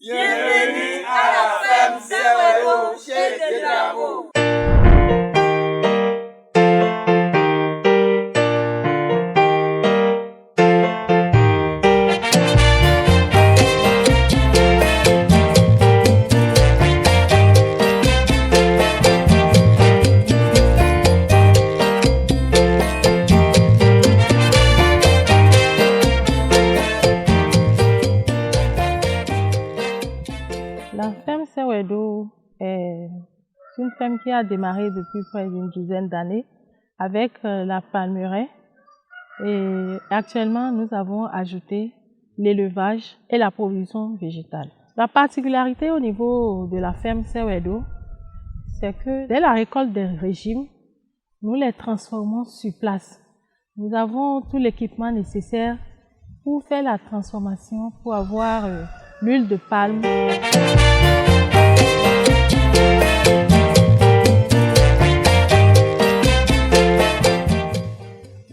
Bienvenue à la ferme Sewedo chez Dedravo. La ferme Sewedo est une ferme qui a démarré depuis près d'une douzaine d'années avec la palmeraie et actuellement nous avons ajouté l'élevage et la production végétale. La particularité au niveau de la ferme Sewedo, c'est que dès la récolte des régimes, nous les transformons sur place. Nous avons tout l'équipement nécessaire pour faire la transformation, pour avoir l'huile de palme.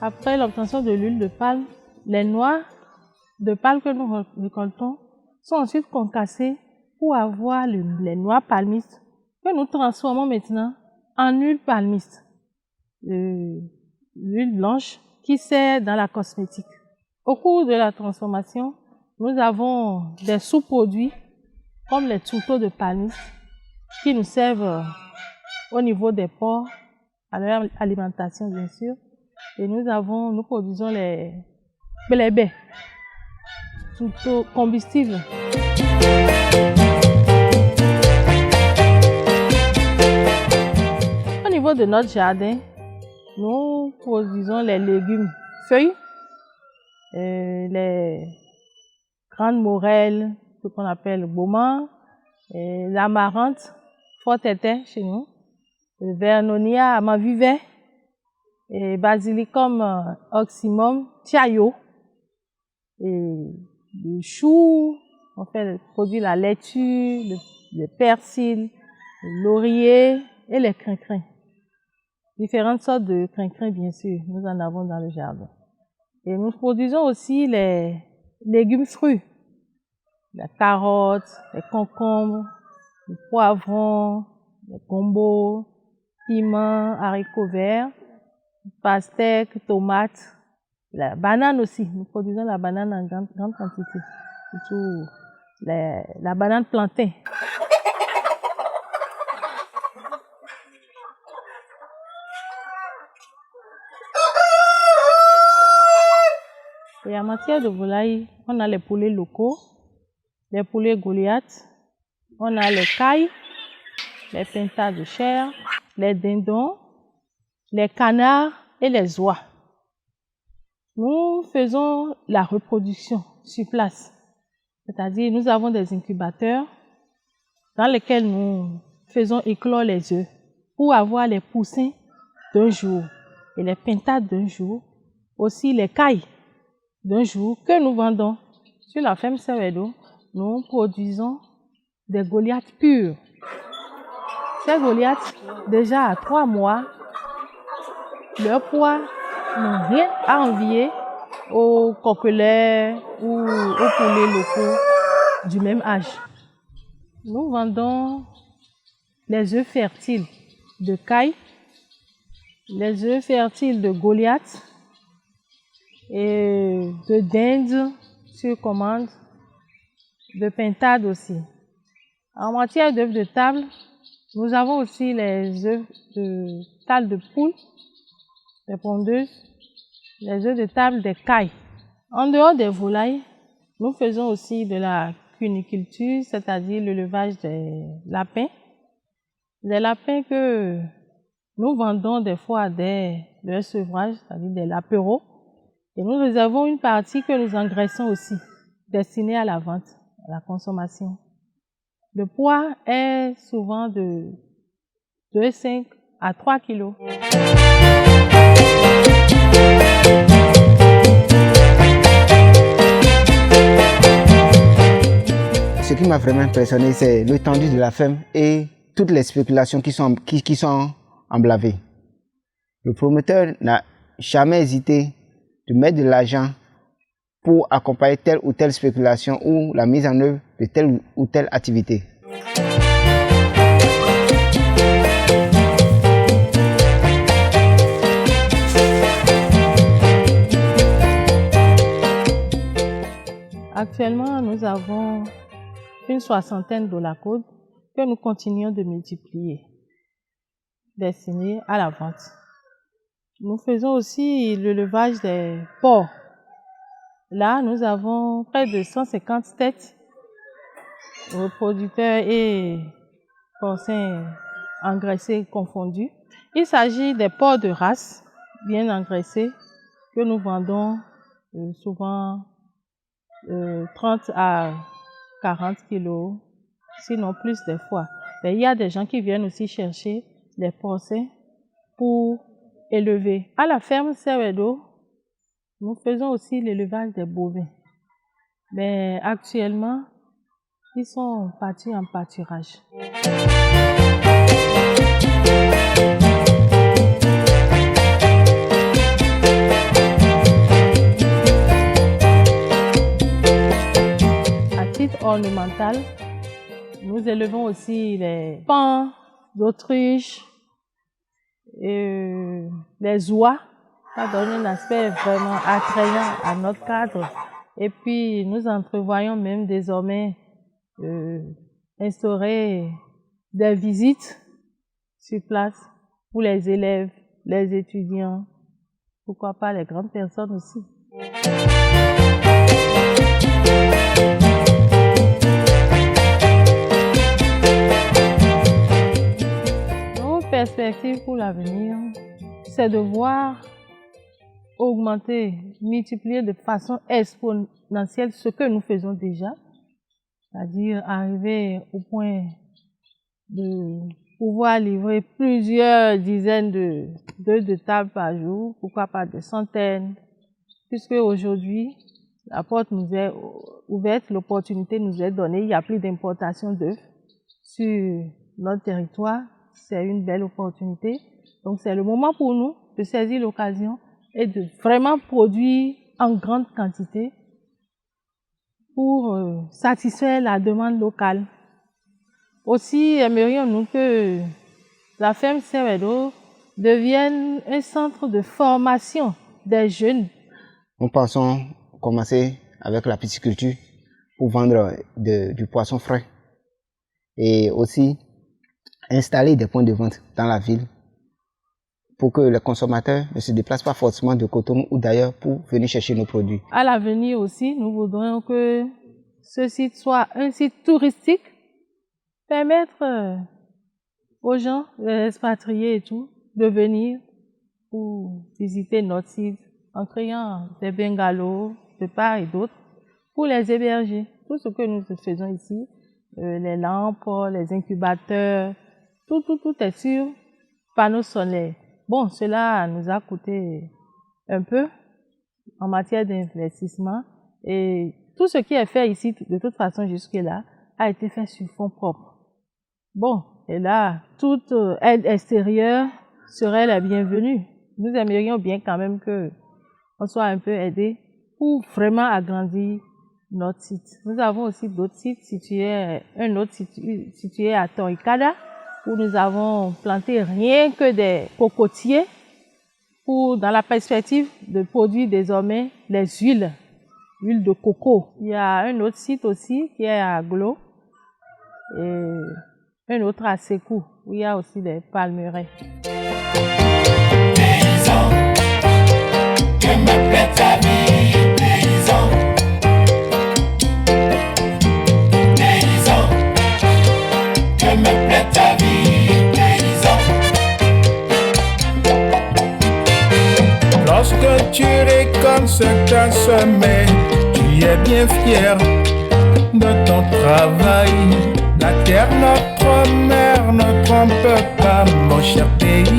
Après l'obtention de l'huile de palme, les noix de palme que nous récoltons sont ensuite concassées pour avoir les noix palmistes que nous transformons maintenant en huile palmiste, l'huile blanche qui sert dans la cosmétique. Au cours de la transformation, nous avons des sous-produits comme les tourteaux de palmiste qui nous servent au niveau des porcs, à leur alimentation bien sûr. Et nous produisons les blébés, tourteaux combustibles. Au niveau de notre jardin, nous produisons les légumes feuilles, les grandes morelles, ce qu'on appelle bauman, l'amarante, fortete chez nous, le vernonia, amavivet, et basilicum oxymum, tiayo, et le chou, on produit la laitue, le persil, le laurier et les crincrins. Différentes sortes de crincrins, bien sûr, nous en avons dans le jardin. Et nous produisons aussi les légumes fruits, la carotte, les concombres, les poivrons, les combos, piments, haricots verts, pastèques, tomates, la banane aussi. Nous produisons la banane en grande quantité, surtout la banane plantain. Et en matière de volaille, on a les poulets locaux, les poulets Goliath, on a les cailles, les pintas de chair, les dindons, les canards et les oies. Nous faisons la reproduction sur place, c'est-à-dire nous avons des incubateurs dans lesquels nous faisons éclore les œufs pour avoir les poussins d'un jour et les pintas d'un jour, aussi les cailles d'un jour que nous vendons. Sur la ferme Sewedo, nous produisons des Goliaths purs. Ces Goliaths, déjà à 3 mois, leur poids n'ont rien à envier aux coquelets ou aux poulets locaux du même âge. Nous vendons les œufs fertiles de caille, les œufs fertiles de Goliath et de dinde sur commande, de pintade aussi. En matière d'œufs de table, nous avons aussi les œufs de table de poule, les pondeuses, les œufs de table des cailles. En dehors des volailles, nous faisons aussi de la cuniculture, c'est-à-dire l'élevage des lapins. Des lapins que nous vendons des fois de sevrage, c'est-à-dire des lapereaux. Et nous réservons une partie que nous engraissons aussi, destinée à la vente, à la consommation. Le poids est souvent de 2,5 à 3 kilos. Ce qui m'a vraiment impressionné, c'est l'étendue de la ferme et toutes les spéculations qui sont emblavées. Le promoteur n'a jamais hésité de mettre de l'argent pour accompagner telle ou telle spéculation ou la mise en œuvre de telle ou telle activité. Actuellement, nous avons une 60aine d'Olacodes que nous continuons de multiplier, destinés à la vente. Nous faisons aussi l'élevage des porcs. Là, nous avons près de 150 têtes, reproducteurs et porcins engraissés confondus. Il s'agit des porcs de race bien engraissés que nous vendons souvent 30 à 40 kilos, sinon plus des fois. Mais il y a des gens qui viennent aussi chercher les porcins pour élever. À la ferme Sewedo, nous faisons aussi l'élevage des bovins. Mais actuellement, ils sont partis en pâturage. Ornemental. Nous élevons aussi les paons d'autruche et les oies. Ça donne un aspect vraiment attrayant à notre cadre. Et puis, nous entrevoyons même désormais instaurer des visites sur place pour les élèves, les étudiants, pourquoi pas les grandes personnes aussi. Perspective pour l'avenir, c'est de voir augmenter, multiplier de façon exponentielle ce que nous faisons déjà, c'est-à-dire arriver au point de pouvoir livrer plusieurs dizaines de tables par jour, pourquoi pas des centaines, puisque aujourd'hui, la porte nous est ouverte, l'opportunité nous est donnée, il n'y a plus d'importation d'œufs sur notre territoire. C'est une belle opportunité. Donc, c'est le moment pour nous de saisir l'occasion et de vraiment produire en grande quantité pour satisfaire la demande locale. Aussi, aimerions-nous que la ferme Sewedo devienne un centre de formation des jeunes. Nous pensons commencer avec la pisciculture pour vendre du poisson frais et aussi installer des points de vente dans la ville pour que les consommateurs ne se déplacent pas forcément de Cotonou ou d'ailleurs pour venir chercher nos produits. À l'avenir aussi, nous voudrions que ce site soit un site touristique, permettre aux gens, les expatriés et tout, de venir pour visiter notre site en créant des bungalows de part et d'autre pour les héberger. Tout ce que nous faisons ici, les lampes, les incubateurs, tout est sur panneaux solaires. Bon, cela nous a coûté un peu en matière d'investissement et tout ce qui est fait ici, de toute façon jusque-là, a été fait sur fonds propres. Bon, et là, toute aide extérieure serait la bienvenue. Nous aimerions bien quand même qu'on soit un peu aidé pour vraiment agrandir notre site. Nous avons aussi d'autres sites un autre situé à Torikada, où nous avons planté rien que des cocotiers dans la perspective de produire désormais les huiles de coco. Il y a un autre site aussi qui est à Glo et un autre à Sekou où il y a aussi des palmeraies. Paysan, que me plaît ta vie, paysan. Paysan, que me plaît ta vie, paysan. Lorsque tu récoltes ce que tu as semé, tu es bien fier de ton travail. La terre, notre mère, ne trompe pas, mon cher paysan.